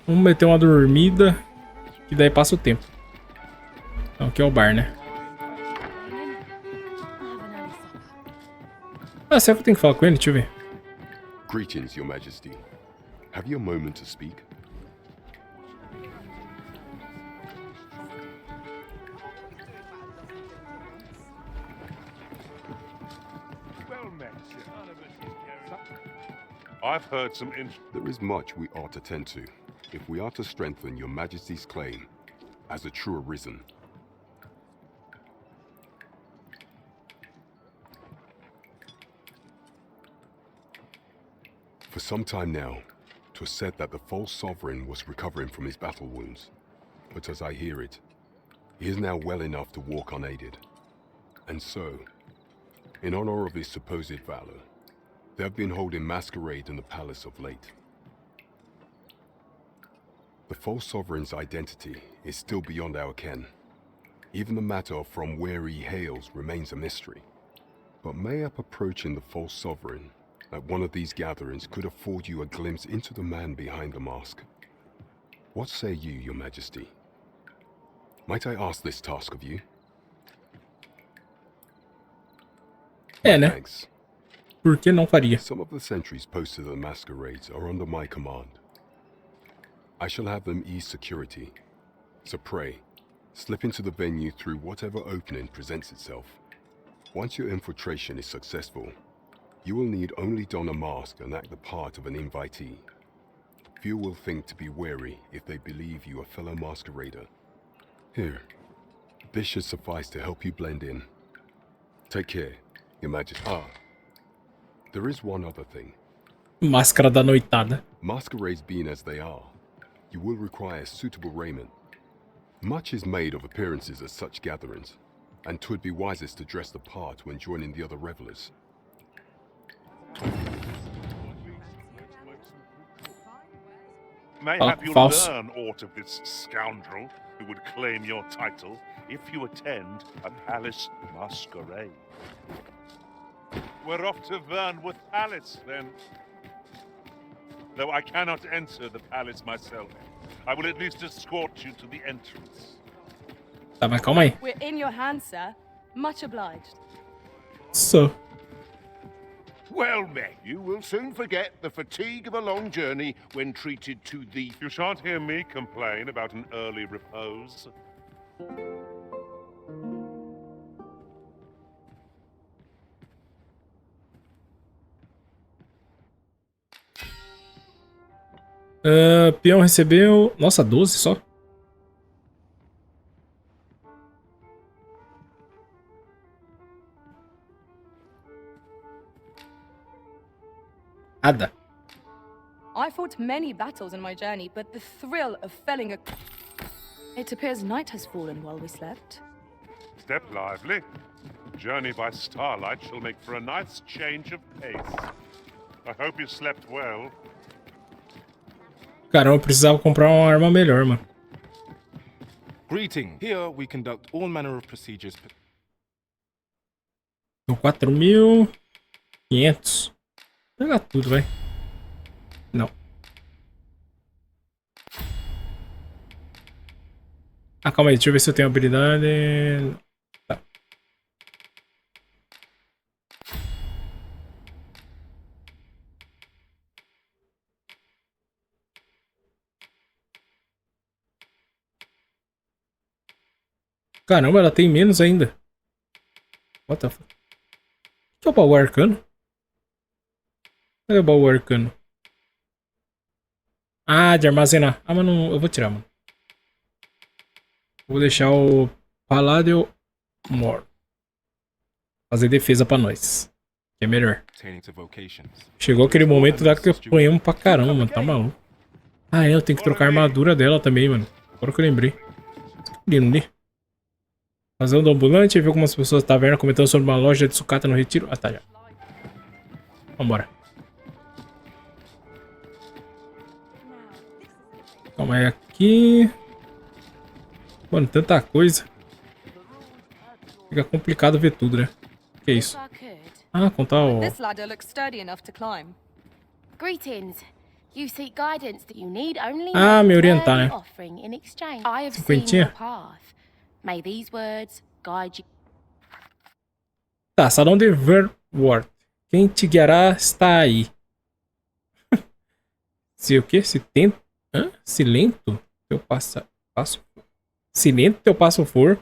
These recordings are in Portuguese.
Vamos meter uma dormida. Que daí passa o tempo. Então aqui é o bar, né? Ah, será que eu tenho que falar com ele? Deixa eu ver. Greetings, Your Majesty. Have you a moment to speak? I've heard some There is much we ought to tend to, if we are to strengthen Your Majesty's claim as a true arisen. For some time now, 'twas said that the false sovereign was recovering from his battle wounds, but as I hear it, he is now well enough to walk unaided. And so, in honor of his supposed valor, they have been holding masquerade in the palace of late. The false sovereign's identity is still beyond our ken. Even the matter from where he hails remains a mystery. But mayhap approaching the false sovereign at one of these gatherings could afford you a glimpse into the man behind the mask. What say you, Your Majesty? Might I ask this task of you? É, né? Thanks. Por que não faria? Some of the sentries posted at the masquerades are under my command. I shall have them ease security. So pray, slip into the venue through whatever opening presents itself. Once your infiltration is successful, you will need only don a mask and act the part of an invitee. Few will think to be wary if they believe you a fellow masquerader. Here, this should suffice to help you blend in. Take care, Your Majesty. There is one other thing. Máscara da noitada. Masquerades being as they are, you will require suitable raiment. Much is made of appearances at such gatherings, and 'twould be wisest to dress the part when joining the other revelers. Mayhap you'll false. learn aught of this scoundrel who would claim your title if you attend a palace masquerade. We're off to Vernwood Palace, then. Though I cannot enter the palace myself, I will at least escort you to the entrance. Tá, mas calma aí. We're in your hands, sir. Much obliged. So. Well met. You will soon forget the fatigue of a long journey when treated to the... You shan't hear me complain about an early repose. Peão recebeu... Nossa, 12 só? Nada. I fought many battles in my journey, but the thrill of felling a... It appears night has fallen while we slept. Step lively. Journey by starlight shall make for a nice change of pace. I hope you slept well. Caramba, eu precisava comprar uma arma melhor, mano. Greeting. Here we conduct all manner of procedures. 4.500. Vou pegar tudo, vai. Não. Ah, calma aí, deixa eu ver se eu tenho habilidade. Tá. Caramba, ela tem menos ainda. What the fuck? O que é o baú arcano? Cadê o baú arcano? Ah, de armazenar. Ah, mas não... Eu vou tirar, mano. Vou deixar o Palladio More. Fazer defesa pra nós. Que é melhor. Chegou aquele momento lá que eu apanhamos pra caramba, mano. Tá maluco. Ah, é, eu tenho que trocar a armadura dela também, mano. Agora que eu lembrei. Lindo, né? Razão do ambulante, vi algumas pessoas da taverna comentando sobre uma loja de sucata no retiro. Ah, tá, já. Vambora. Calma aí aqui. Mano, tanta coisa. Fica complicado ver tudo, né? Que isso? Ah, contar o... This ladder looks sturdy enough to climb. Greetings. You seek guidance that you need only Ah, me make a orientar, worthy né? offering in exchange. I have seen Cinquentinha. your path. May these words guide you. Tá, salão de Verwort. Quem te guiará está aí. Se o quê? Se tento... Hã? Se lento teu passo... Se lento teu passo for,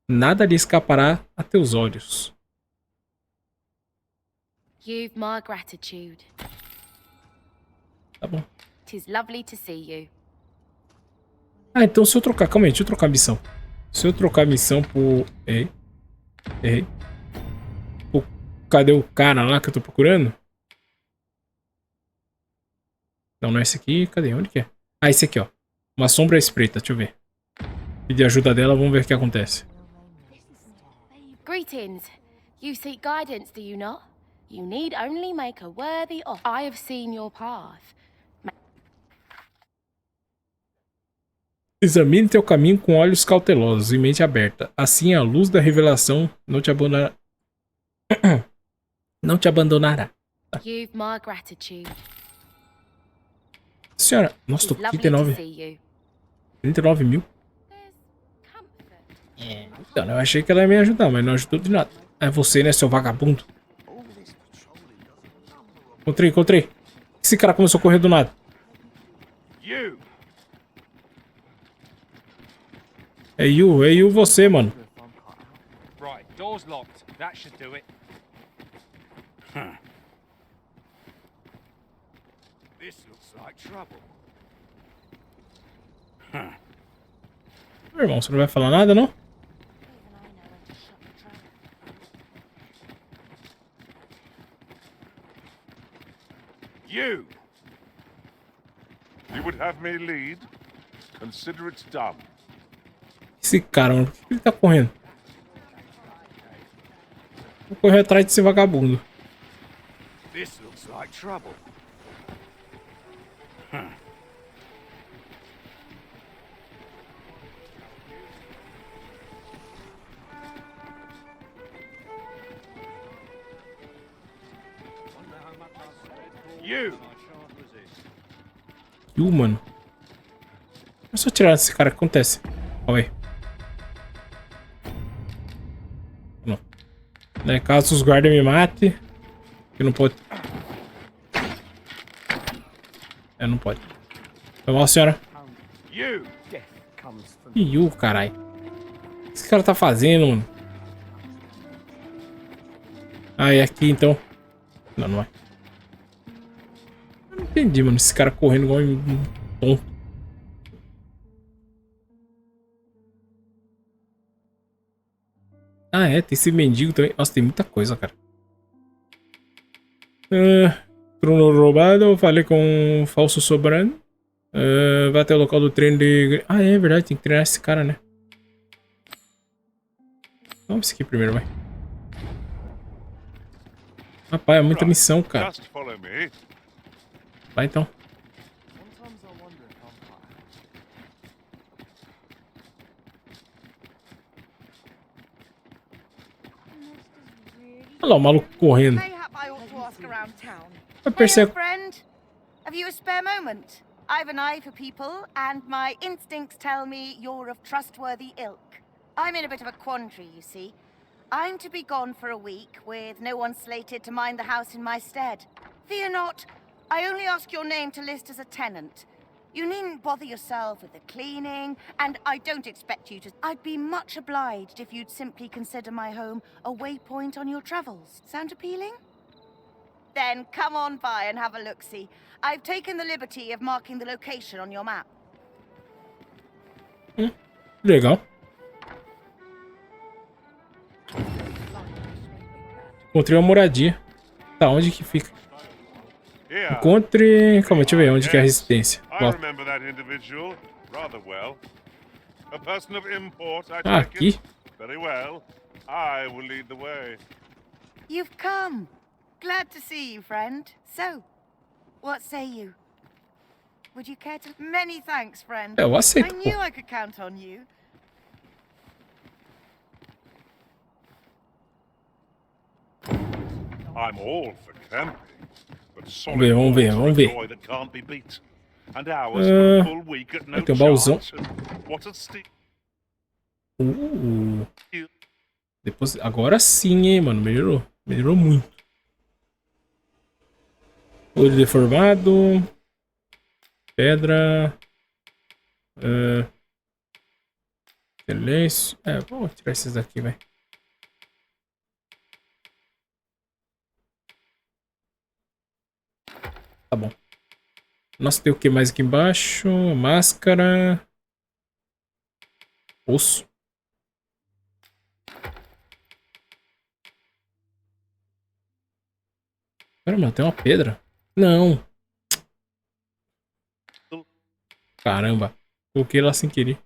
nada lhe escapará a teus olhos. You've my gratitude. Tá bom. 'Tis lovely to see you. Ah, então se eu trocar... Calma aí, deixa eu trocar a missão. Se eu trocar a missão por... Errei. Cadê o cara lá que eu tô procurando? Não, não é esse aqui. Cadê? Onde que é? Ah, esse aqui, ó. Uma sombra espreita. Deixa eu ver. Pedir ajuda dela, vamos ver o que acontece. Greetings. You seek guidance, do you not? You need only make a worthy offer. I have seen your path. Examine teu caminho com olhos cautelosos e mente aberta. Assim a luz da revelação não te abandonará. Não te abandonará. Tá. You've my gratitude. Senhora, nossa, tô com 39 mil. Então, eu achei que ela ia me ajudar, mas não ajudou de nada. É você, né, seu vagabundo? Encontrei. Esse cara começou a correr do nada. É you você, mano. Right, door's locked. That should do it. This looks like trouble. Meu irmão, você não vai falar nada, não? You would have me lead? Consider it done. Esse cara, mano, por que ele tá correndo? Vou correr atrás desse vagabundo. This looks like trouble. Mano. É só tirar esse cara, o que acontece? Calma aí. Não. Daí, caso os guardas me matem. Que não pode. É, não pode. Foi mal, senhora. Ih, caralho. O que esse cara tá fazendo, mano? Ah, é aqui então. Não, não é. Eu não entendi, mano. Esse cara correndo igual um tonto. Ah, é. Tem esse mendigo também. Nossa, tem muita coisa, cara. Trono roubado. Falei com um falso sobrando. Vai até o local do treino de... Ah, é verdade. Tem que treinar esse cara, né? Vamos esse aqui primeiro, vai. Rapaz, é muita missão, cara. Vai então. Olha lá o maluco correndo. Eu percebo. Have you a spare moment? I've an eye for people, and my instincts tell me you're of trustworthy ilk. I'm in a bit of a quandary, you see. I'm to be gone for a week, with no one slated to mind the house in my stead. Fear not, I only ask your name to list as a tenant. You needn't bother yourself with the cleaning, and I don't expect you to... I'd be much obliged if you'd simply consider my home a waypoint on your travels. Sound appealing? Then come on by and have a look-see. I've taken the liberty of marking the location on your map. Legal. Encontrei uma moradia. Tá, onde que fica? Encontre... Calma, deixa eu ver onde que é a resistência. Ah, aqui? You've come. Glad to see you, friend. So, what say you? Would you care to... Many thanks, friend. Eu aceito, I knew I could count on you. I'm all for camping, Vamos ver, vamos ver, vamos ver. Tem um baúzão. Depois, agora sim, hein, mano. Melhorou. Melhorou muito. Olho deformado. Pedra. Silêncio. Vou tirar esses daqui, vai. Tá bom. Nossa, tem o que mais aqui embaixo? Máscara. Osso. Caramba, tem uma pedra. Não. Caramba. Coloquei lá sem querer.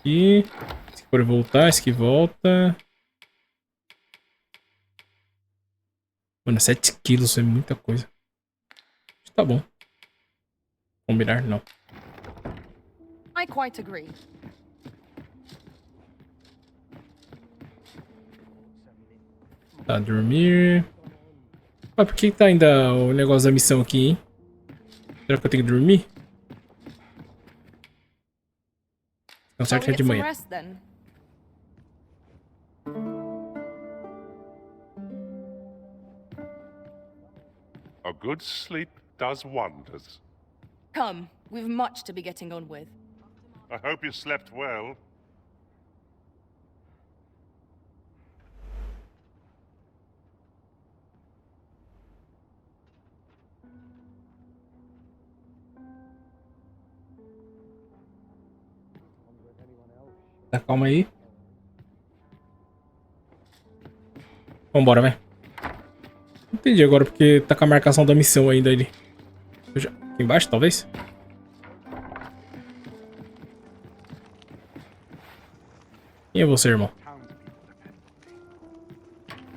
E se for voltar, esse que volta. Mano, 7 quilos é muita coisa. Tá bom. Combinar, não. I quite agree. Tá, dormir. Ah, por que tá ainda o negócio da missão aqui, hein? Será que eu tenho que dormir? Não, certo que é de manhã. A good sleep does wonders. Come, we've much to be getting on with. I hope you slept well. Tá, calma aí. Vambora, vai. Entendi agora porque tá com a marcação da missão ainda ali. Aqui embaixo, talvez? Quem é você, irmão?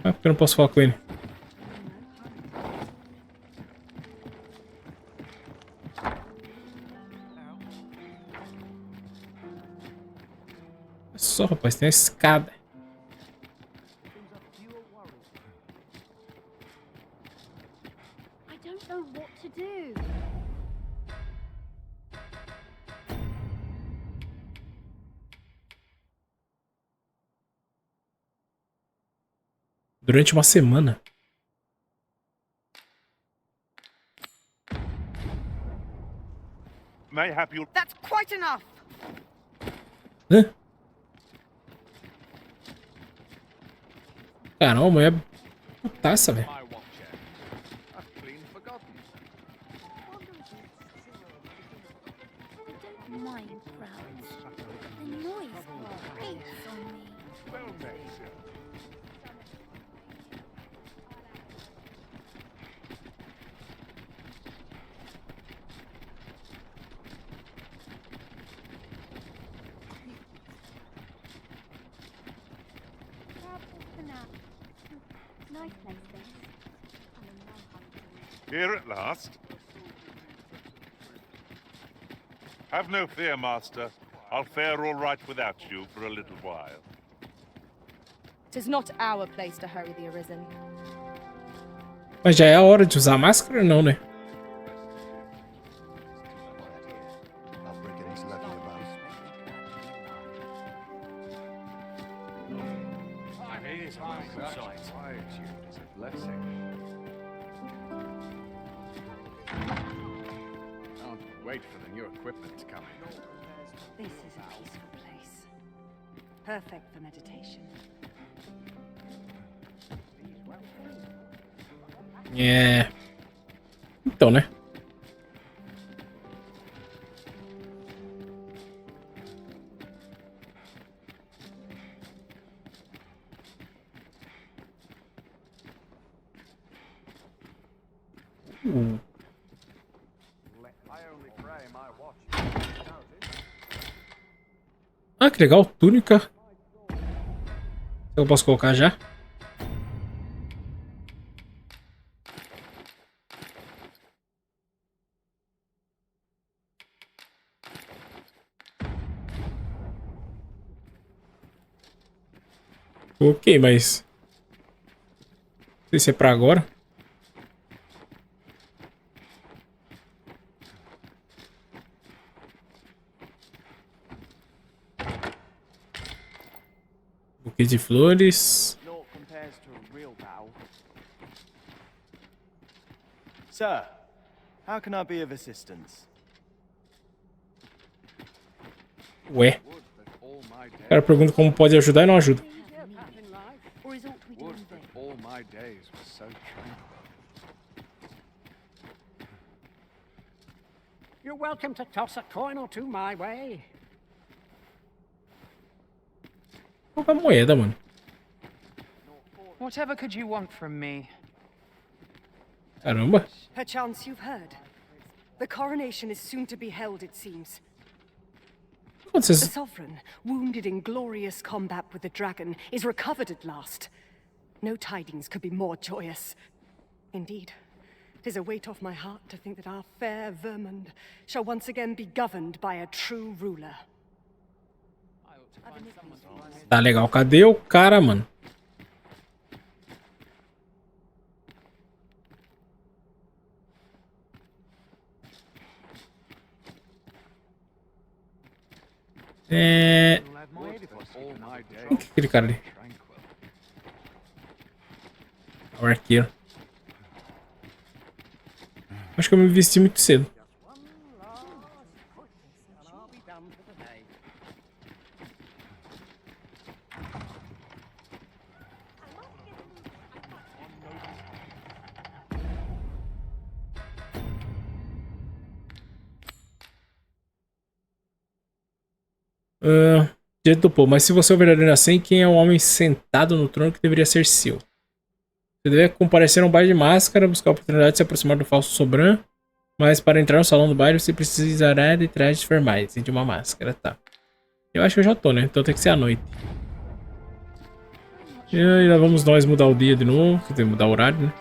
Ah, porque eu não posso falar com ele. É só, rapaz, tem a escada. I don't know what to do. Durante uma semana. Mayhap you'll... That's quite enough. Hã? Caramba, é putaça, velho. Mind crowds. The noise grates on me. Nice place, this. Here at last. Have no fear, Master. I'll fare all right without you for a little while. 'Tis not our place to hurry the Arisen. Mas já é a hora de usar máscara ou não, né? Wait for the new equipment to come in. This is a peaceful place. Perfect for meditation. É. Então, né? Ah, que legal, túnica. Eu posso colocar já? Ok, mas... não sei se é pra agora. Buquê de flores. Sir, how can I be of assistance? Ué. O cara pergunta como pode ajudar e não ajuda. You're welcome to toss a coin or two my way. Qual é a moeda, mano? Whatever could you want from me? Caramba. Perchance you've heard. The coronation is soon to be held, it seems. The sovereign, wounded in glorious combat with the dragon, is recovered at last. No tidings could be more joyous. Indeed, 'tis a weight off my heart to think that our fair Vermund shall once again be governed by a true ruler. Tá legal. Cadê o cara, mano? Quem que é aquele cara ali? O arqueiro. Acho que eu me vesti muito cedo. Diante do povo, mas se você é o verdadeiro assim, quem é o homem sentado no trono que deveria ser seu? Você deve comparecer a um baile de máscara, buscar a oportunidade de se aproximar do falso soberano, mas para entrar no salão do baile você precisará de trajes formais e de uma máscara, tá? Eu acho que eu já tô, né? Então tem que ser à noite. E aí lá vamos nós mudar o dia de novo, quer dizer, mudar o horário, né?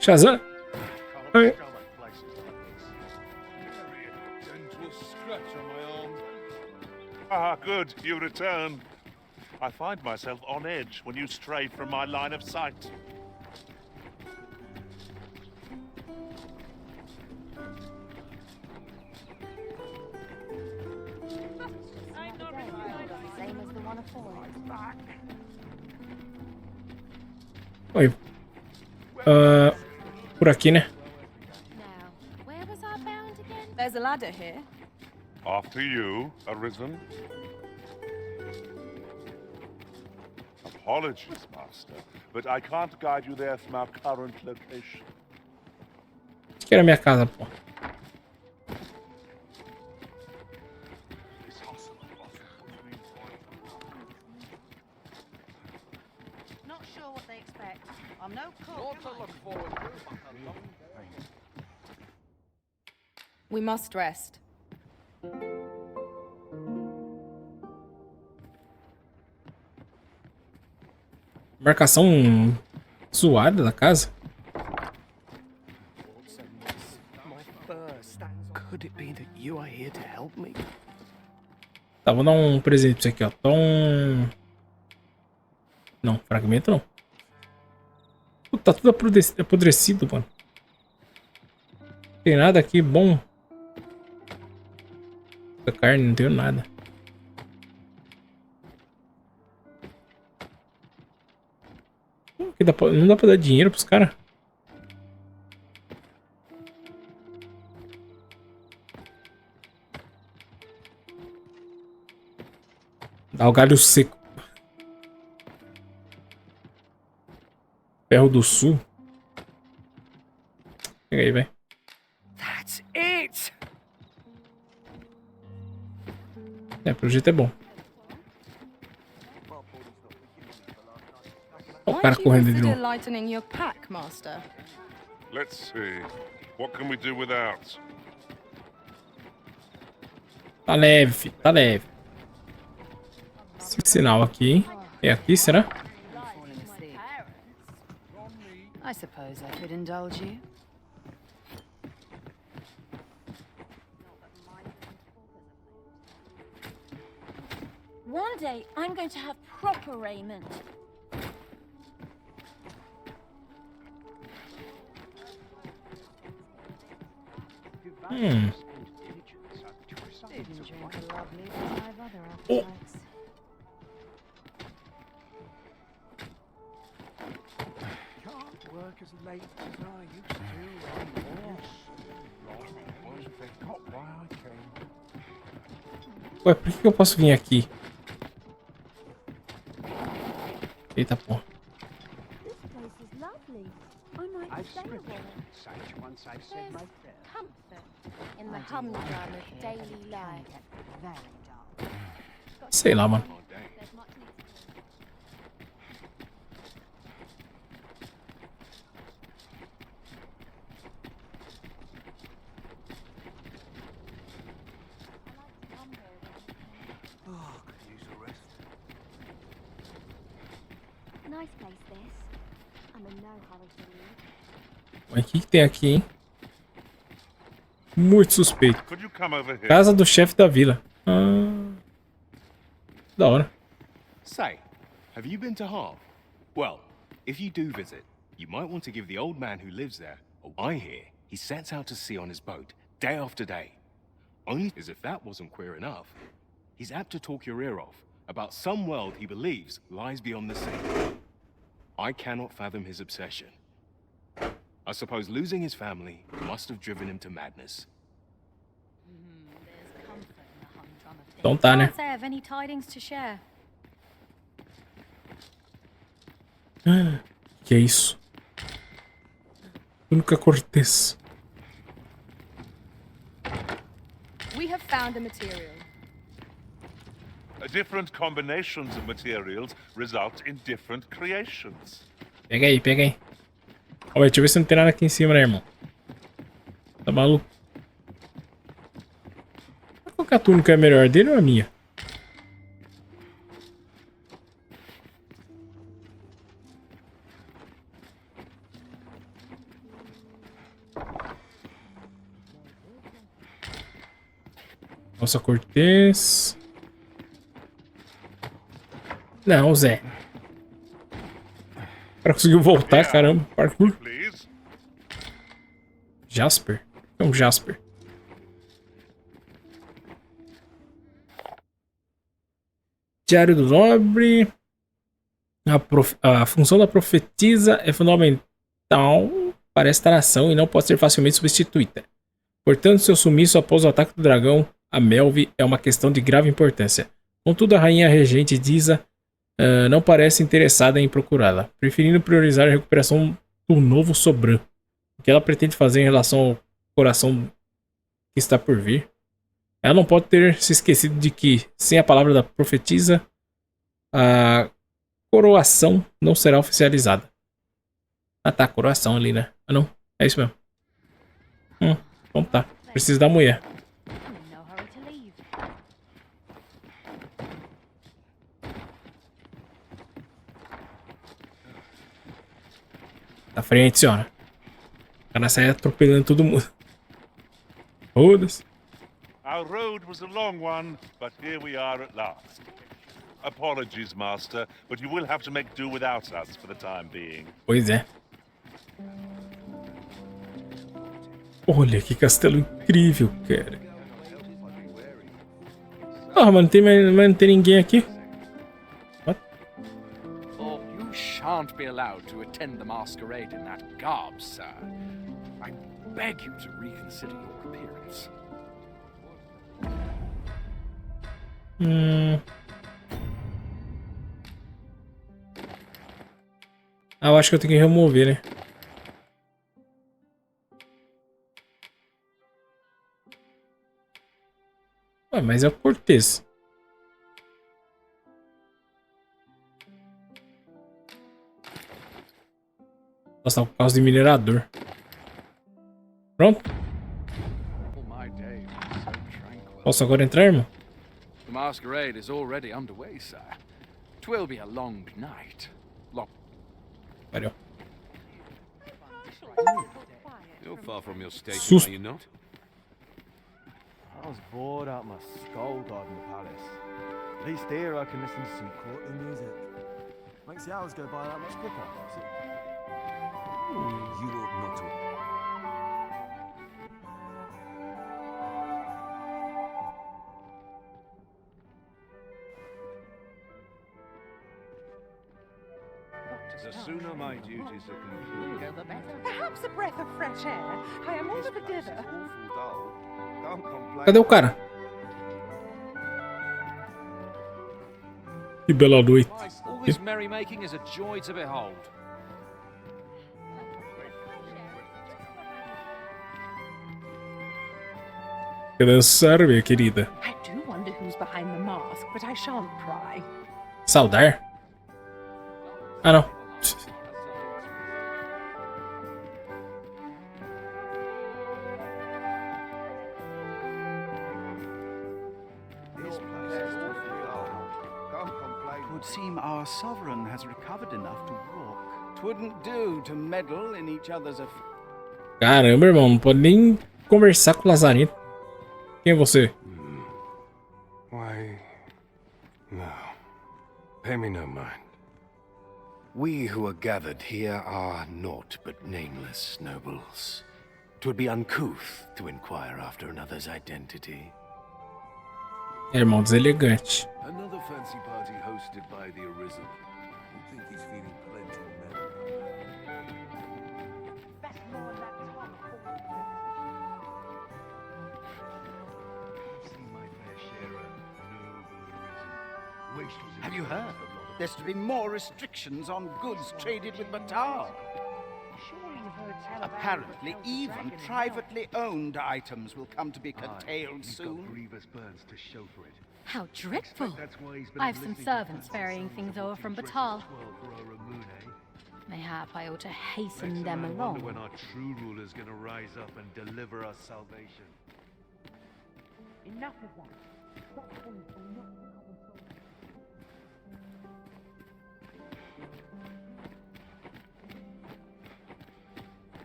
Shazam! Oi. Ah, good, you returned. I find myself on edge when you stray from my line of sight. Oi. Por aqui, né? There's a ladder here. After you, Arisen. Apologies, Master, but I can't guide you there from our current location. Isso aqui era minha casa, pô. Not sure what they expect. I'm no cook. We must rest. Marcação zoada da casa. Tá, vou dar um presente pra você aqui, ó. Não, fragmento não. Puta, tá tudo apodrecido, mano. Não tem nada aqui bom. Da carne, não tenho nada. Não dá pra dar dinheiro pros caras? Dá o galho seco. Ferro do Sul. Pega aí, velho. That's it. É, pelo jeito é bom. Ó, o cara correndo de novo. Lightening your pack, Master. Let's see. What can we do without? Tá leve, filho. Tá leve. Esse sinal aqui, hein? É aqui, será? I suppose I could indulge you. One day, I'm going to have proper raiment. Oh. Ué, por que eu posso vir aqui? Eita porra. Sei lá, mano. Mas o que tem aqui, hein? Muito suspeito. Casa do chefe da vila. Da hora. Say, have you been to Harv? Well, if you do visit, you might want to give the old man who lives there. I hear he sets out to sea on his boat, day after day. Only as if that wasn't queer enough, he's apt to talk your ear off about some world he believes lies beyond the sea. I cannot fathom his obsession. I suppose losing his family must have driven him to madness. Então tá, né? Que é isso? Nunca Cortez. We have found a material. Different combinations of materials result in different creations. Pega aí, pega aí. Ó, deixa eu ver se não tem nada aqui em cima, né, irmão? Tá maluco? Qual que a túnica é melhor, dele ou a minha? Nossa, Cortez. Não, Zé. O cara conseguiu voltar, caramba. Parkour. Jasper? É um Jasper. Diário do Nobre. A função da profetisa é fundamental para esta nação e não pode ser facilmente substituída. Portanto, seu sumiço após o ataque do dragão a Melvi é uma questão de grave importância. Contudo, a rainha regente DEIXA não parece interessada em procurá-la, preferindo priorizar a recuperação do novo Sobran. O que ela pretende fazer em relação ao coração que está por vir? Ela não pode ter se esquecido de que, sem a palavra da profetisa, a coroação não será oficializada. Ah tá, coroação ali, né? Ah não, é isso mesmo. Então tá, preciso da mulher. Na frente, senhora. O cara sai atropelando todo mundo. Foda-se. Our road was a long one, but here we are at last. Apologies, Master, but you will have to make do without us for the time being. Pois é. Olha que castelo incrível, cara. Ah, mas não tem ninguém aqui. You shan't be allowed to attend the masquerade in that garb, sir. I beg you to reconsider your appearance. Ah, eu acho que eu tenho que remover, né? Ué, mas é o Cortez. Nossa, por causa de minerador. Pronto. Posso agora entrar, irmão? The masquerade is already underway, sir. 'Twill be a long night. Valeu. You're far from your station, are you not? I was bored out my skull guarding the palace. At least here I can listen to some courtly music. Makes the hours go by that much quicker. You ought not to. The sooner my duties are concluded, the better. Perhaps a breath of fresh air. I am all of a dither. Cadê o cara? Que bela noite. All this merrymaking is a joy to behold. Quer dançar, minha querida? I do wonder who's behind the mask, but I shan't pry. Saudar? Ah, não. Would seem our sovereign has recovered enough to walk. 'Twouldn't do to meddle in each other's affairs. Caramba, irmão, não pode nem conversar com o Lazarento. Quem é você? Why, no. Pay me no mind. We who are gathered here are naught but nameless nobles. 'Twould be uncouth to inquire after another's identity. Irmão deselegante. Another fancy party hosted by the Arisen. You think he's feeling plenty mellow? Have you heard? There's to be more restrictions on goods traded with Batar. Apparently, even privately owned items will come to be curtailed soon. How dreadful! I have some servants ferrying things over from Batal. Mayhap I ought to hasten them along. When our true ruler's gonna rise up and deliver us salvation. Enough of that.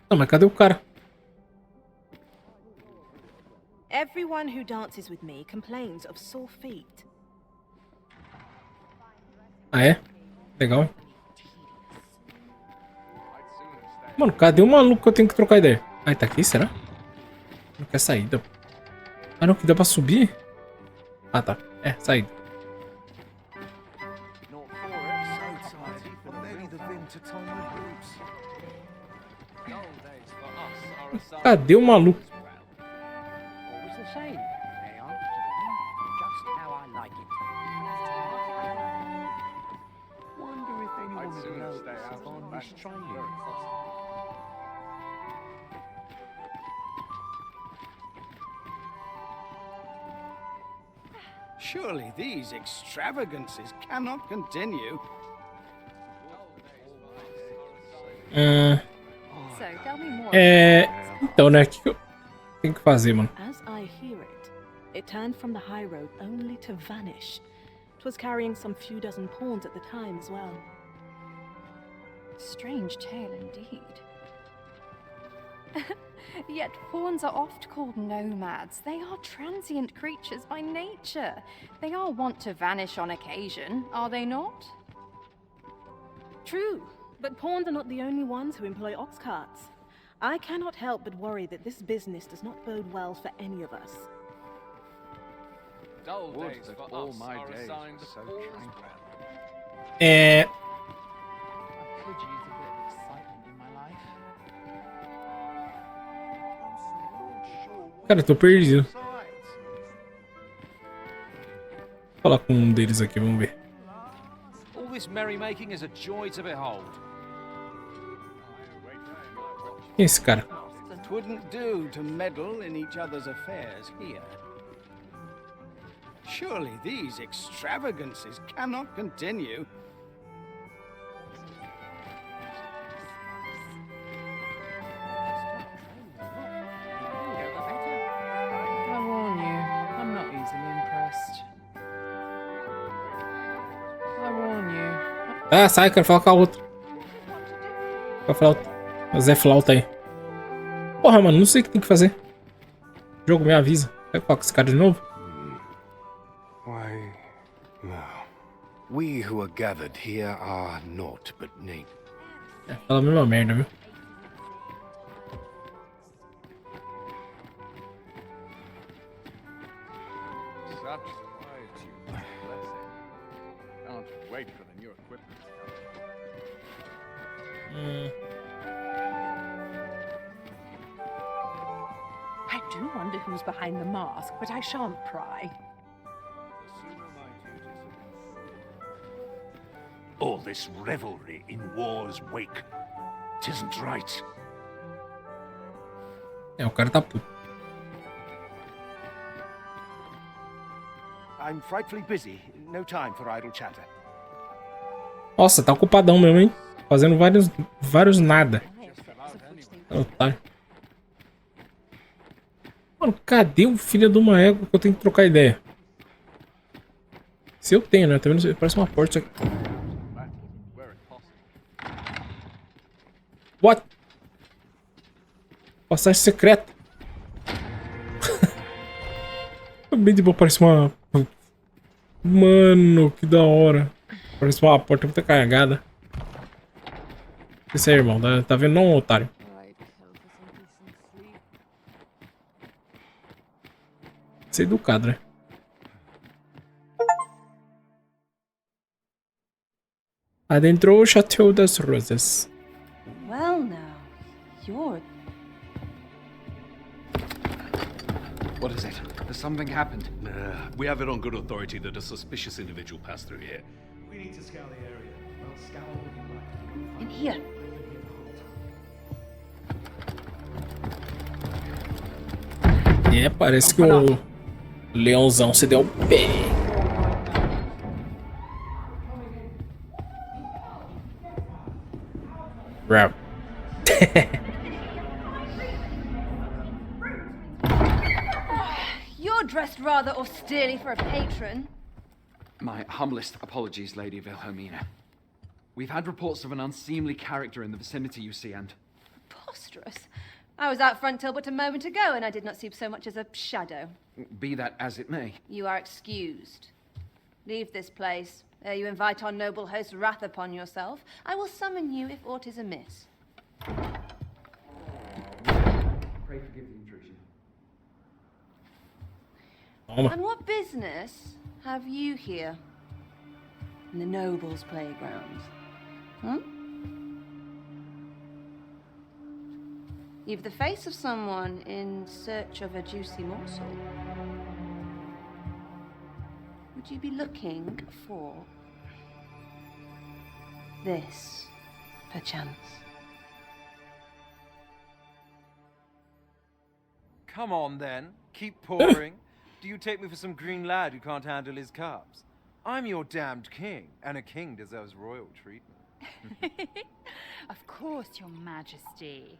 Não, mas cadê o cara? Everyone who dances with me complains of sore feet. Ah, é? Legal, hein? Mano, cadê o maluco que eu tenho que trocar ideia? Ah, tá aqui, será? Não quer saída. Ah, não, que dá pra subir? Ah, tá. É, saída. Cadê o maluco? Always the same. They are just how I like it. Wonder if anyone would notice on this training. Surely these extravagances cannot continue. Então, né? O que eu tenho que fazer, mano? As I hear it, it turned from the high road only to vanish. It was carrying some few dozen pawns at the time as well. Strange tale indeed. Yet fawns are oft called nomads. They are transient creatures by nature. They are wont to vanish on occasion, are they not? True, but pawns are not the only ones who employ ox carts. I cannot help but worry that this business does not bode well for any of us. Dull days for all my days are so tranquil. Cara, eu tô perdido. Vou falar com um deles aqui, vamos ver. All this merrymaking is a joy to behold. Quem é esse cara? Twouldn't do to meddle in each other's affairs here. Surely these extravagances cannot continue. I warn you, I'm not easily impressed. I warn you. Ah, sai, quero falar com a outra. Com a flauta. O Zé Flauta aí. Porra, mano, não sei o que tem que fazer. O jogo me avisa. Vai falar com esse cara de novo? Why, no. We who are gathered here are naught but names. É, fala a mesma merda, viu? who's behind the mask, but I shan't pry. All this revelry in war's wake. 'Tisn't right. O cara tá puto. I'm frightfully busy. No time for idle chatter. Nossa, tá ocupadão mesmo, hein? Fazendo vários nada. Otário. Mano, cadê o filho de uma égua que eu tenho que trocar ideia? Se eu tenho, né? Tá vendo? Parece uma porta isso aqui. What? Passagem secreta. Bem de boa, parece uma... Mano, que da hora. Parece uma porta muito carregada. Isso aí, irmão. Tá vendo não, otário? Ser educado, né? Adentrou o Chateau das Rosas. Well now, you're... What is it? Has something happened? We have it on good authority that a suspicious individual passed through here. We need to scour the area. Well, scour what you like. In here. É, parece que o leãozão se deu um pé. Bravo. You're dressed rather austerely for a patron. My humblest apologies, Lady Wilhelmina. We've had reports of an unseemly character in the vicinity, you see, and... Preposterous. I was out front till but a moment ago, and I did not see so much as a shadow. Be that as it may. You are excused. Leave this place. Ere you invite our noble host's wrath upon yourself, I will summon you if aught is amiss. Pray forgive the intrusion. And what business have you here? In the nobles' playgrounds? Hmm? You've the face of someone in search of a juicy morsel. Would you be looking for this, perchance? Come on, then. Keep pouring. Do you take me for some green lad who can't handle his carbs? I'm your damned king, and a king deserves royal treatment. Of course, Your Majesty.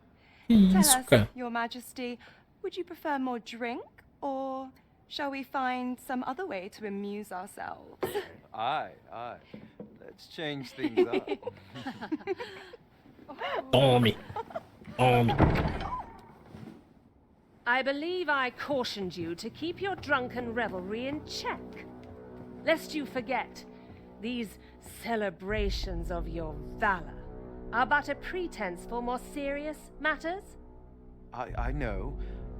Tell us, Your Majesty, would you prefer more drink, or shall we find some other way to amuse ourselves? Aye. Let's change things up. Tommy. I believe I cautioned you to keep your drunken revelry in check. Lest you forget, these celebrations of your valor are but a pretense for more serious matters. I know.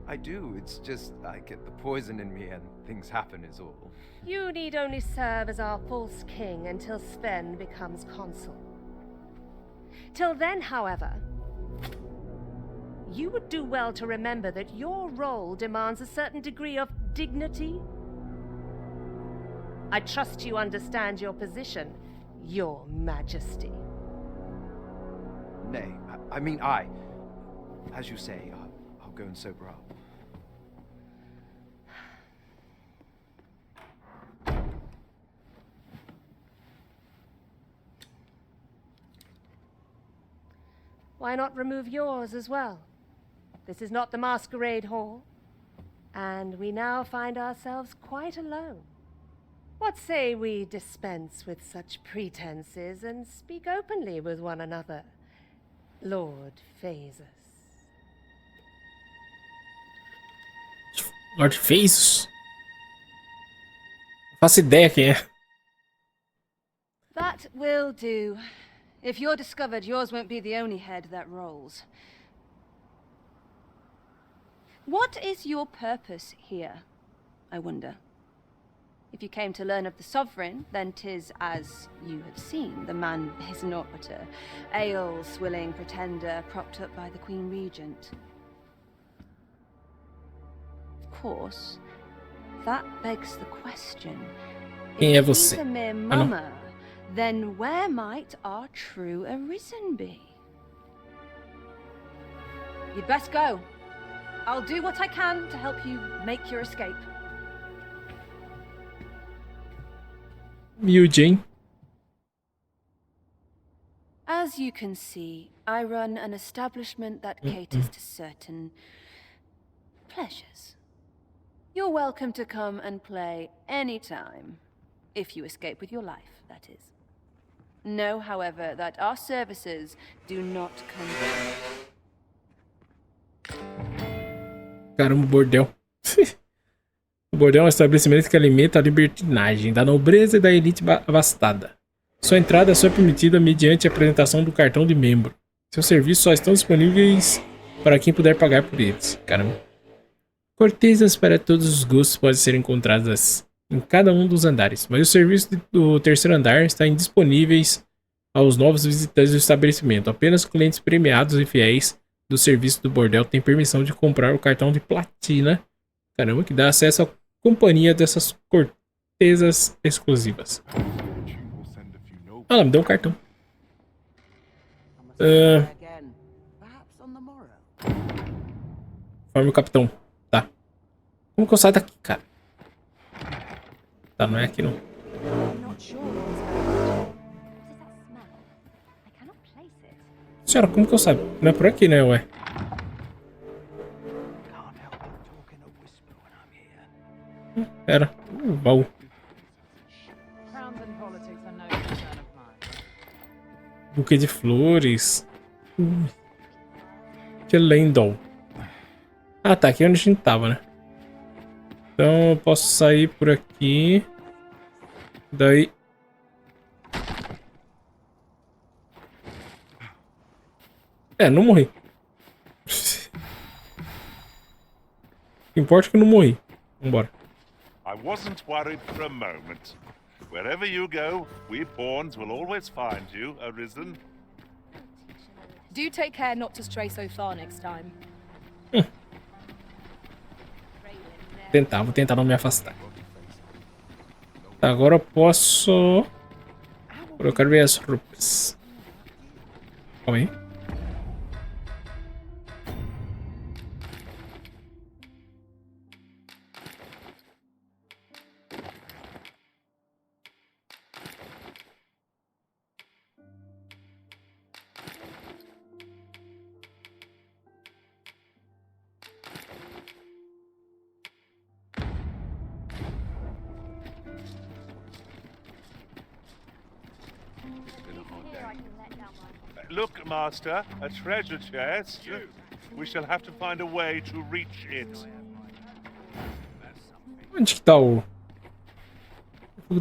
I do. It's just I get the poison in me and things happen is all. You need only serve as our false king until Sven becomes consul. Till then, however, you would do well to remember that your role demands a certain degree of dignity. I trust you understand your position, Your Majesty. Nay, I mean, as you say, I'll go and sober up. Why not remove yours as well? This is not the masquerade hall, and we now find ourselves quite alone. What say we dispense with such pretenses and speak openly with one another, Lord Phaesus? Lord Phaesus? Não faço ideia quem é. That will do. If you're discovered, yours won't be the only head that rolls. What is your purpose here, I wonder? If you came to learn of the Sovereign, then 'tis as you have seen. The man is naught but a ale-swilling pretender propped up by the Queen Regent. course, that begs the question. Quem é If he's você? a mere Ah, não. mummer, then where might our true Arisen be? You'd best go. I'll do what I can to help you make your escape. Eugene. As you can see, I run an establishment that caters to certain pleasures. You're welcome to come and play anytime, if you escape with your life, that is. Know, however, that our services do not come. Caramba, bordel. O bordel é um estabelecimento que alimenta a libertinagem da nobreza e da elite abastada. Sua entrada só é permitida mediante a apresentação do cartão de membro. Seus serviços só estão disponíveis para quem puder pagar por eles. Caramba. Cortesas para todos os gostos podem ser encontradas em cada um dos andares, mas os serviços do terceiro andar estão indisponíveis aos novos visitantes do estabelecimento. Apenas clientes premiados e fiéis do serviço do bordel têm permissão de comprar o cartão de platina. Caramba, que dá acesso à companhia dessas cortesas exclusivas. Ah, me deu um cartão. Forme o capitão. Tá. Como que eu saio daqui, cara? Tá, não é aqui não. Senhora, como que eu saio? Não é por aqui, né, ué? Era. Baú. Buquê de flores. Que Lendol. Ah, tá. Aqui é onde a gente tava, né? Então eu posso sair por aqui. Daí. É, não morri. O que importa é que eu não morri. Vambora. I wasn't worried for a moment. Wherever you go, we pawns will always find you, Arisen. Do take care not to stray so far next time. Vou tentar não me afastar. Tá, agora eu posso... Eu quero ver as roupas. Calma aí. Look, Master, a treasure chest. We shall have to find a way to reach it. Onde que tá o...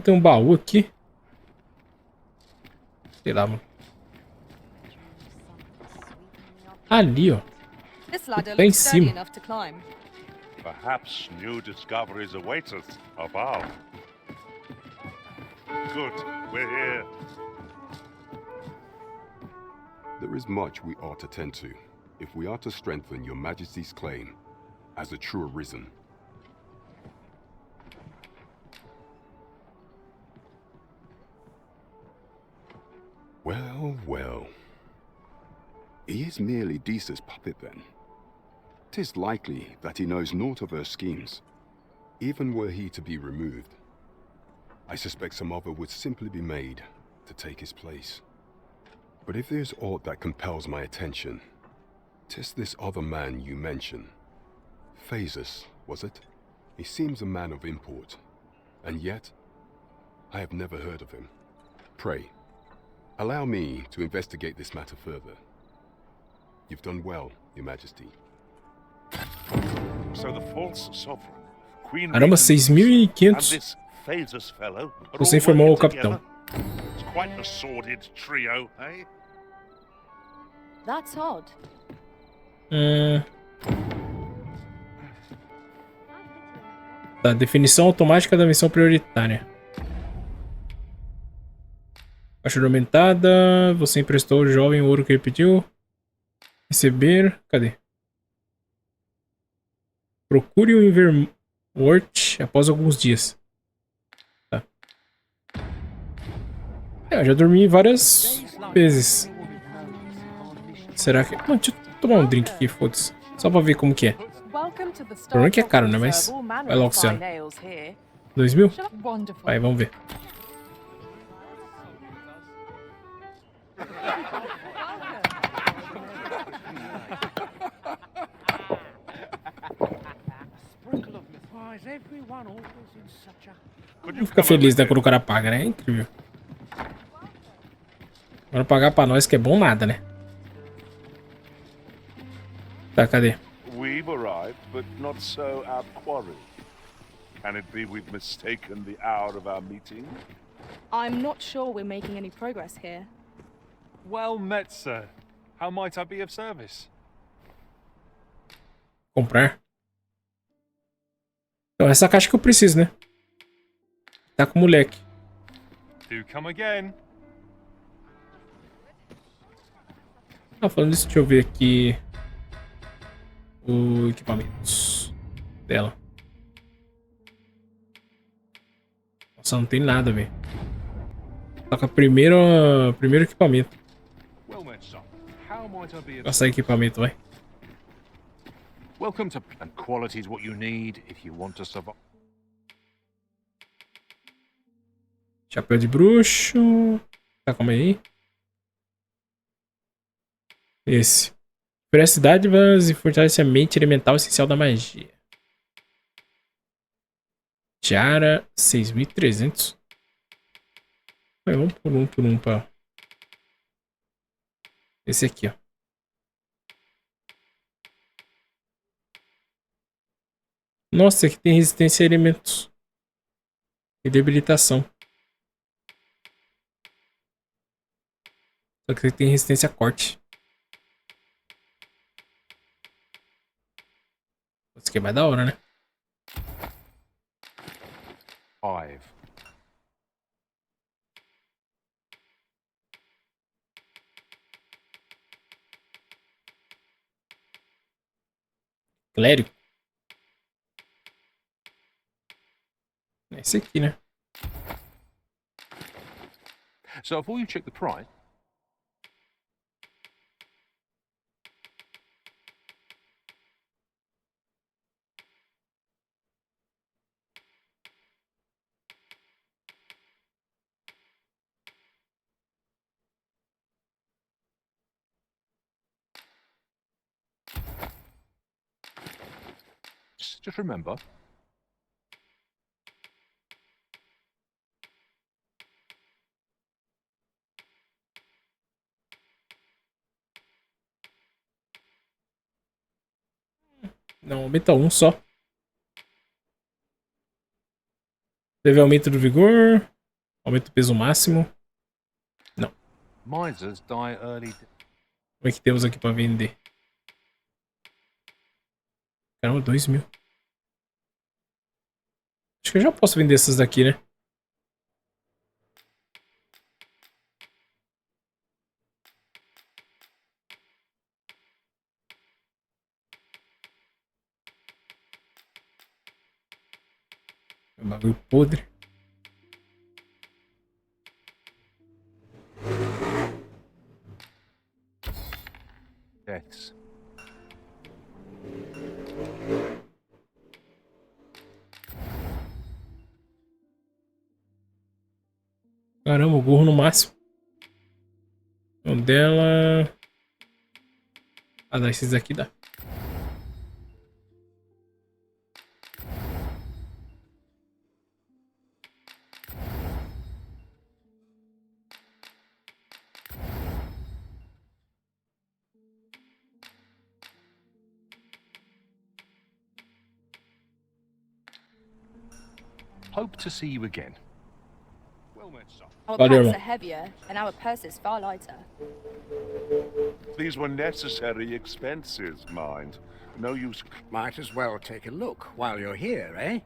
Tem um baú aqui. Sei lá, mano. Ali, ó. Tá em cima. Perhaps new discoveries await us above. Good, we're here. There is much we ought to tend to, if we are to strengthen your Majesty's claim as a true Arisen. Well, well. He is merely DEIXA's puppet then. 'Tis likely that he knows naught of her schemes, even were he to be removed. I suspect some other would simply be made to take his place. But if there's aught that compels my attention, 'tis this other man you mention. Phasus, was it? He seems a man of import, and yet I have never heard of him. Pray, allow me to investigate this matter further. You've done well, Your Majesty. So the false sovereign, Queen Caramba, 6.500. Phasus fellow. Você informou o capitão. It's quite a sordid trio, eh? That's odd. Tá, definição automática da missão prioritária. Caixa aumentada. Você emprestou o jovem o ouro que ele pediu. Receber. Cadê? Procure o Inverwort após alguns dias. Tá. Eu já dormi várias vezes. Será que... Não, deixa eu tomar um drink aqui, foda-se. Só pra ver como que é. O problema é que é caro, né? Mas vai lá, Luciano. 2.000? Vai, vamos ver. Não fica feliz, né, quando o cara paga, né? É incrível. Agora pagar pra nós que é bom nada, né? Tá, cadê? We've arrived, but not so our quarry. Can it be we've mistaken the hour of our meeting? I'm not sure we're making any progress here. Well met, sir. How might I be of service? Comprar. Então, essa caixa que eu preciso, né? Tá com o moleque. Do come again. Ah, falando isso, deixa eu ver aqui o equipamento dela. Nossa, não tem nada, velho. Tá com a primeiro equipamento. Passar equipamento, vai. Welcome to and quality is what you need if you want to survive. Chapéu de bruxo. Tá, calma aí. Esse. Oferece dádivas e fortalece a mente elemental essencial da magia. Tiara, 6.300. Vamos por um, pá. Esse aqui, ó. Nossa, aqui tem resistência a elementos. E debilitação. Só que aqui tem resistência a corte. Isso aqui é mais da hora, né? 5. Clérigo. Esse aqui, né? So before you check the price. Just remember. Não, aumenta um só. Teve aumento do vigor. Aumento do peso máximo. Não. Misers die early. Como é que temos aqui pra vender? Caramba, 2.000. Acho que eu já posso vender essas daqui, né? É um bagulho podre. Deaths. Caramba, o gorro no máximo. Um dela. Ah, dá, esses aqui dá. Hope to see you again. Our Valeu, packs irmão. are heavier and our purses far lighter. These were necessary expenses, mind. No use. Might as well take a look while you're here, eh?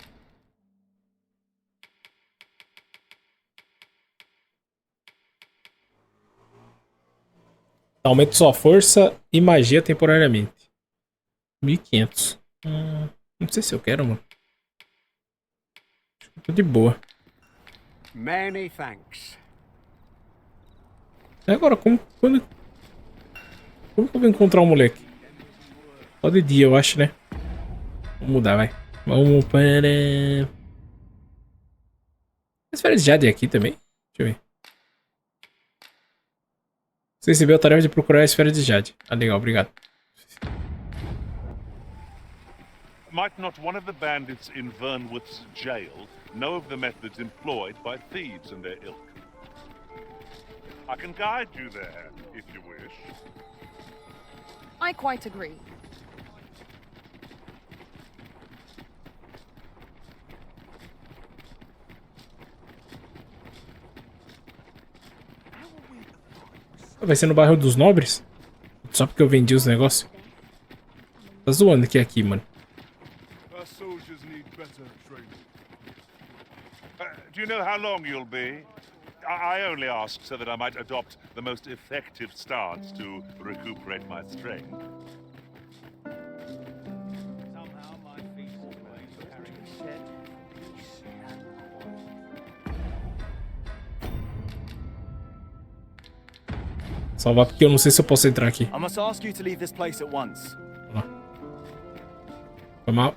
Aumenta sua força e magia temporariamente. 1.500. Não sei se eu quero, mano. Acho que eu tô de boa. Many thanks. E agora, como que eu vou encontrar o moleque? Só de dia, eu acho, né? Vamos mudar, vai. Vamos para... As férias de Jade aqui também? Deixa eu ver. Você recebeu a tarefa de procurar as férias de Jade. Ah, legal, obrigado. Might not one of the bandits in Vernwood's jail know of the methods employed by thieves and their ilk? I can guide you there, if you wish. I quite agree. Vai ser no bairro dos Nobres? Só porque eu vendi os negócios? Tá zoando que é aqui, mano. Do you know how long you'll be? I only ask so that I might adopt the most effective stance to recuperate my strength. Somehow my feet always carry a set peace and Salvar porque eu não sei se eu posso entrar aqui. I must ask you to leave this place at once. Foi mal.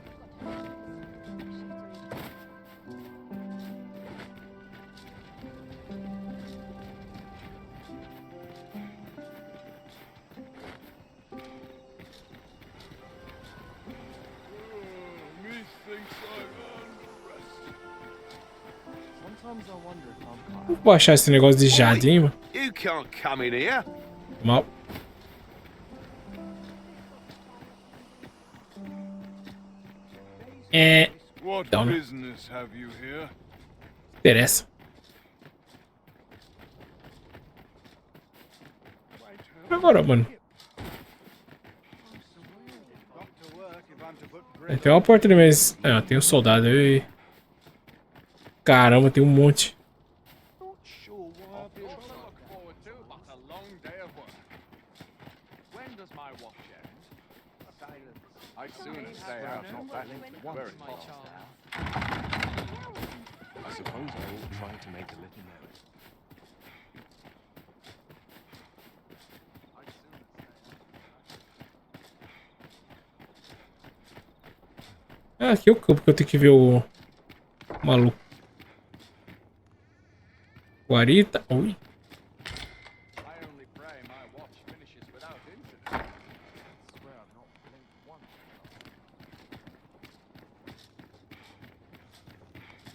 Vou baixar esse negócio de Jade, hein, mano. You can't come in here. Mal. What Então, né? business have you here? Interessa. Agora, mano. Tem uma porta ali, mas... Ah, tem um soldado aí. Caramba, tem um monte. I'd sooner stay out, not that very fast. I suppose I will try to make a little noise. Ah, aqui é o campo que eu tenho que ver o maluco. Guarita. Ui.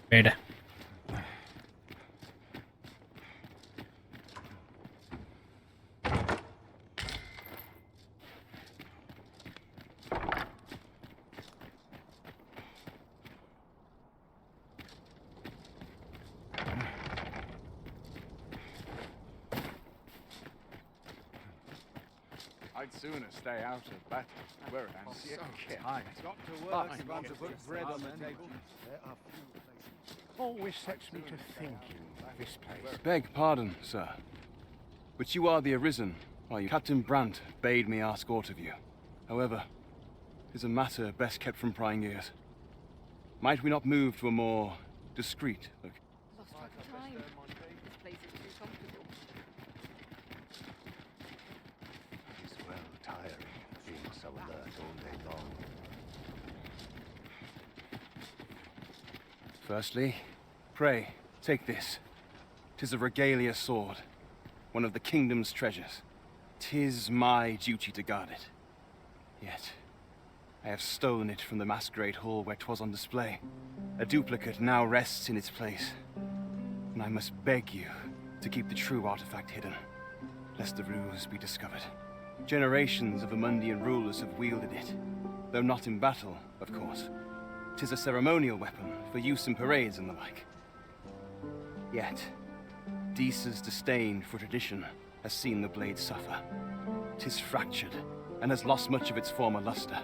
Merda. I'd sooner stay out of battle. Where it ends. Got to work if I'm to put bread on the table. There are few places. Always sets me to thinking, this place. Beg pardon, sir. But you are the Arisen, are you? Captain Brandt bade me ask aught of you. However, it is a matter best kept from prying ears. Might we not move to a more discreet location? Lost track of time. This place is too comfortable. It's well tiring being so alert all day long. Firstly, pray, take this. 'Tis a regalia sword, one of the kingdom's treasures. 'Tis my duty to guard it. Yet, I have stolen it from the masquerade hall where 'twas on display. A duplicate now rests in its place. And I must beg you to keep the true artifact hidden, lest the ruse be discovered. Generations of Amundian rulers have wielded it, though not in battle, of course. 'Tis a ceremonial weapon for use in parades and the like. Yet, DEIXA's disdain for tradition has seen the blade suffer. 'Tis fractured and has lost much of its former luster.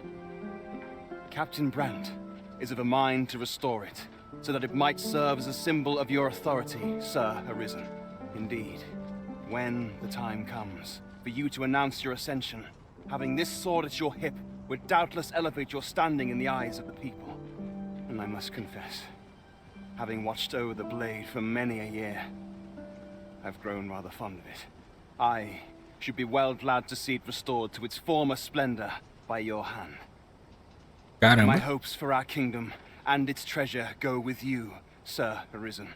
Captain Brandt is of a mind to restore it, so that it might serve as a symbol of your authority, Sir Arisen. Indeed, when the time comes for you to announce your ascension, having this sword at your hip would doubtless elevate your standing in the eyes of the people. And I must confess, having watched over the blade for many a year, I've grown rather fond of it. I should be well glad to see it restored to its former splendor by your hand. Caramba. My hopes for our kingdom and its treasure go with you, Sir Arisen.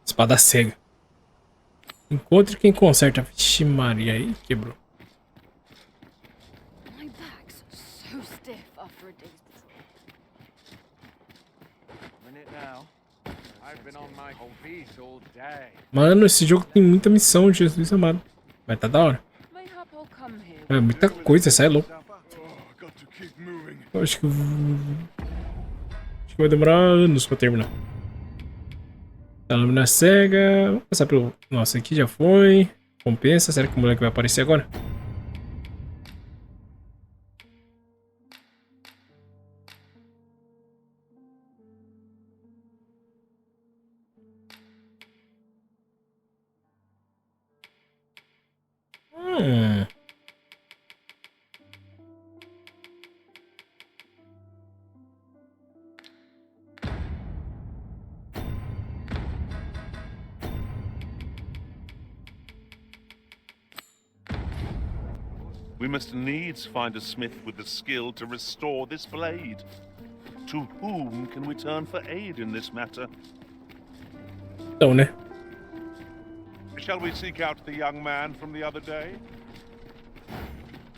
Espada cega. Encontre quem conserta. Vixe Maria, aí quebrou. My back's so stiff after a day's patrol. Minute now. I've been on my feet all day. Mano, esse jogo tem muita missão, Jesus amado. Vai tá da hora. É muita coisa, sai louco. Eu acho que vai demorar anos pra terminar. A lâmina cega. Vou passar pelo. Nossa, aqui já foi. Compensa. Será que o moleque vai aparecer agora? We must needs find a smith with the skill to restore this blade. To whom can we turn for aid in this matter? Então, né? Shall we seek out the young man from the other day?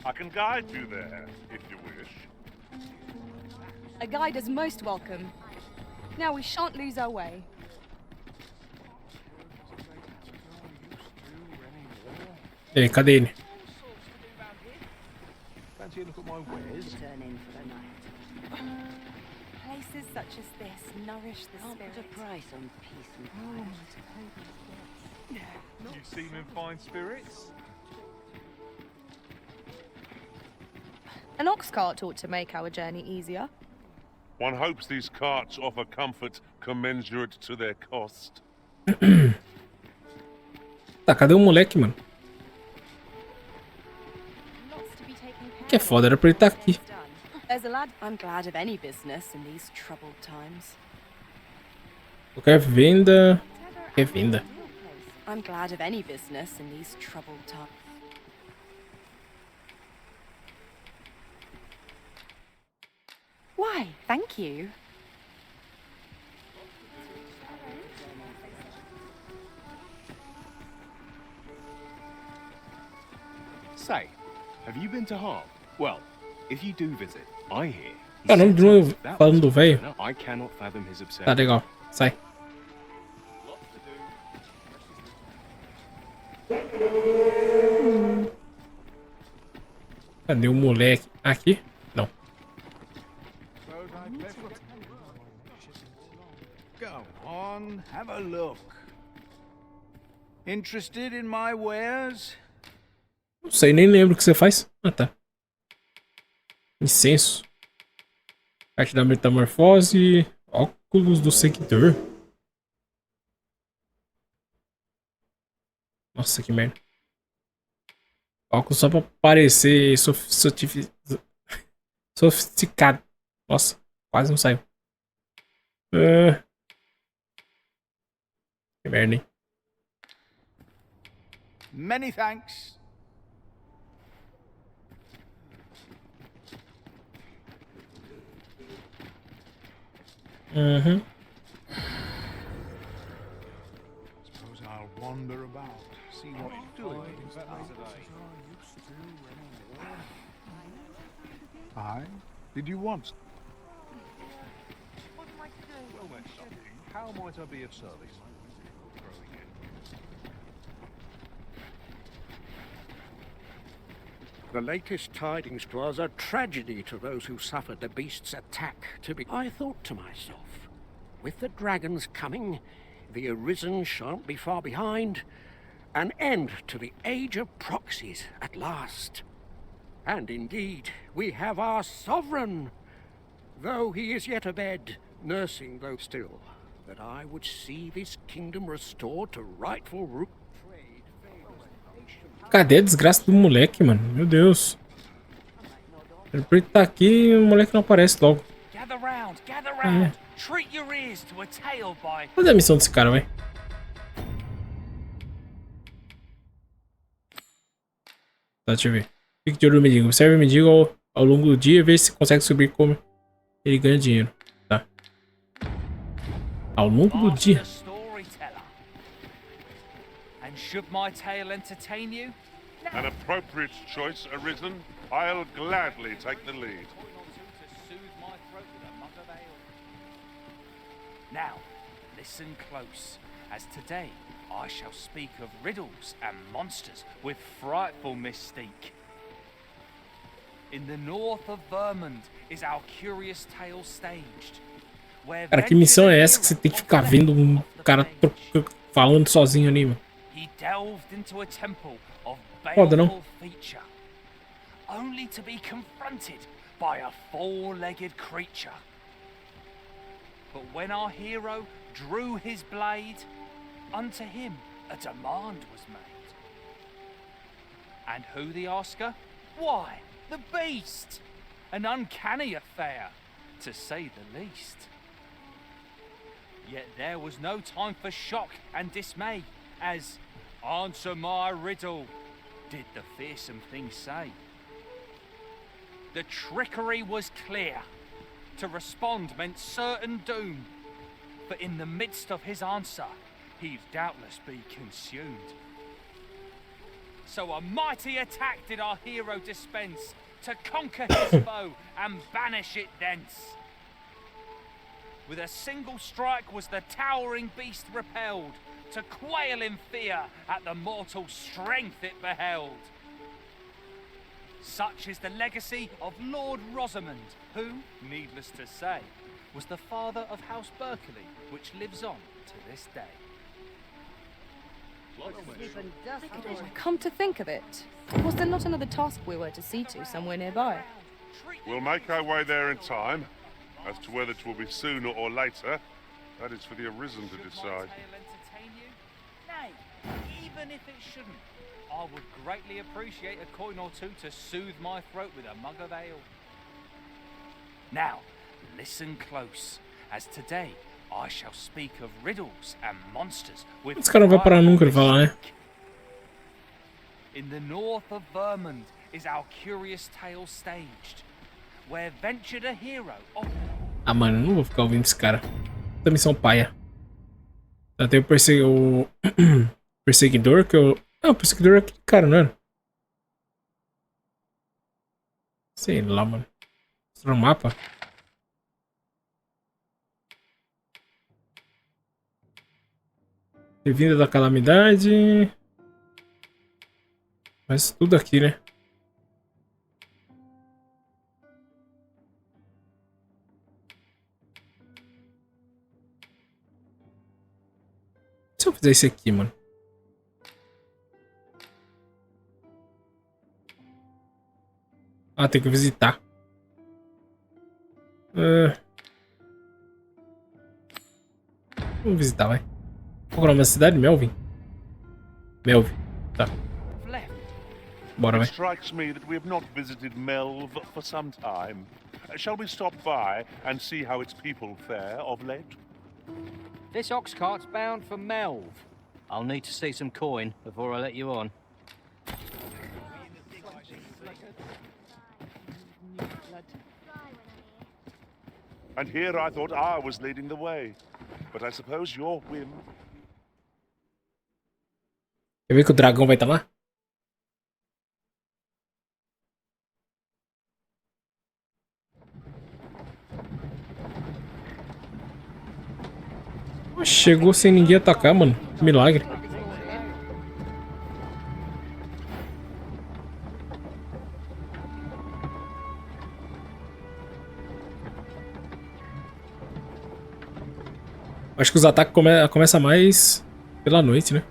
I can guide you there, if you wish. A guide is most welcome. Now we shan't lose our way. Ei, cadê ele? Fancy a look at my wares? Turn in for the night. Places such as this nourish the spirit. Put a price on peace and quiet. You seem in fine spirits. An ox cart ought to make our journey easier. One hopes these carts offer comfort commensurate to their cost. Tá, cadê o moleque, mano? Que é foda, era pra ele estar aqui. There's a lad. I'm glad of any business in these troubled times. Qualquer venda. Qualquer venda. I'm glad of any business in these troubled times. Why, thank you. Say, have you been to Harp? Well, if you do visit, I hear. Caramba, de novo falando do velho. I cannot fathom his obsession. Tá legal, sai. Cadê o moleque? Aqui? Não. Go on, have a look. Interested in my wares? Não sei, nem lembro o que você faz. Ah, tá. Incenso. Arte da metamorfose. Óculos do seguidor. Nossa, que merda. Óculos só pra parecer sofisticado. Nossa, quase não saiu. Que merda, hein? Many thanks. Uhum. Suppose I'll wander about, see what you're doing. Aye? Did you want? Well, we're shopping. How might I be of service? The latest tidings to us are tragedy to those who suffered the beast's attack. I thought to myself, with the dragons coming, the Arisen shan't be far behind. An end to the age of proxies at last. And indeed, we have our sovereign, though he is yet abed, nursing though still, that I would see this kingdom restored to rightful root. Cadê a desgraça do moleque, mano? Meu Deus. Ele pra ele tá aqui e o moleque não aparece logo. Cadê a missão desse cara, vai? Tá, deixa eu ver. Fique de olho no mendigo. Observe o mendigo ao longo do dia e veja se consegue subir como ele ganha dinheiro. Tá. Ao longo do dia. An appropriate choice arisen. I'll gladly take the lead. Now, listen close, as today I shall speak of riddles and monsters with frightful mystique. In the north of Vermont is our curious tale staged. Cara, que missão é essa que você tem que ficar vendo um cara falando sozinho ali, mano? He delved into a temple of Foda, não? baleful feature, only to be confronted by a four-legged creature. But when our hero drew his blade, unto him a demand was made. And who the asker? Why, the beast! An uncanny affair, to say the least. Yet there was no time for shock and dismay, as, "Answer my riddle," did the fearsome thing say. The trickery was clear. To respond meant certain doom, for in the midst of his answer, he'd doubtless be consumed. So a mighty attack did our hero dispense, to conquer his foe and banish it thence. With a single strike was the towering beast repelled, to quail in fear at the mortal strength it beheld. Such is the legacy of Lord Rosamond, who, needless to say, was the father of House Berkeley, which lives on to this day. Come to think of it, was there not another task we were to see to somewhere nearby? We'll make our way there in time. As to whether it will be sooner or later, that is for the Arisen to decide. Nay, even if it shouldn't, I would greatly appreciate a coin or two to soothe my throat with a mug of ale. Now, listen close, as today I shall speak of riddles and monsters with Esse cara não vai parar nunca de falar, né? In the north of Vermont is our curious tale staged, where ventured a hero of... Ah, mano, eu não vou ficar ouvindo esse cara. Essa missão paia. Até o perseguidor que eu... Ah, o perseguidor é aquele cara, não era? Sei lá, mano. Mostra o mapa. Bem-vinda da calamidade. Mas tudo aqui, né? Se eu fizer isso aqui, mano. Ah, tem que visitar. Vamos visitar, vai. Qual é o nome da cidade? Melvin? Melvin, tá. Bora, vai. It strikes me that we have not visited Melv for some time. Shall we stop by and see how its people fare of late? This ox cart's bound for Melv. I'll need to see some coin before I let you on. And here I thought I was leading the way. But I suppose your whim... Quer ver que o dragão vai estar lá? Chegou sem ninguém atacar, mano. Que milagre. Acho que os ataques começam mais pela noite, né?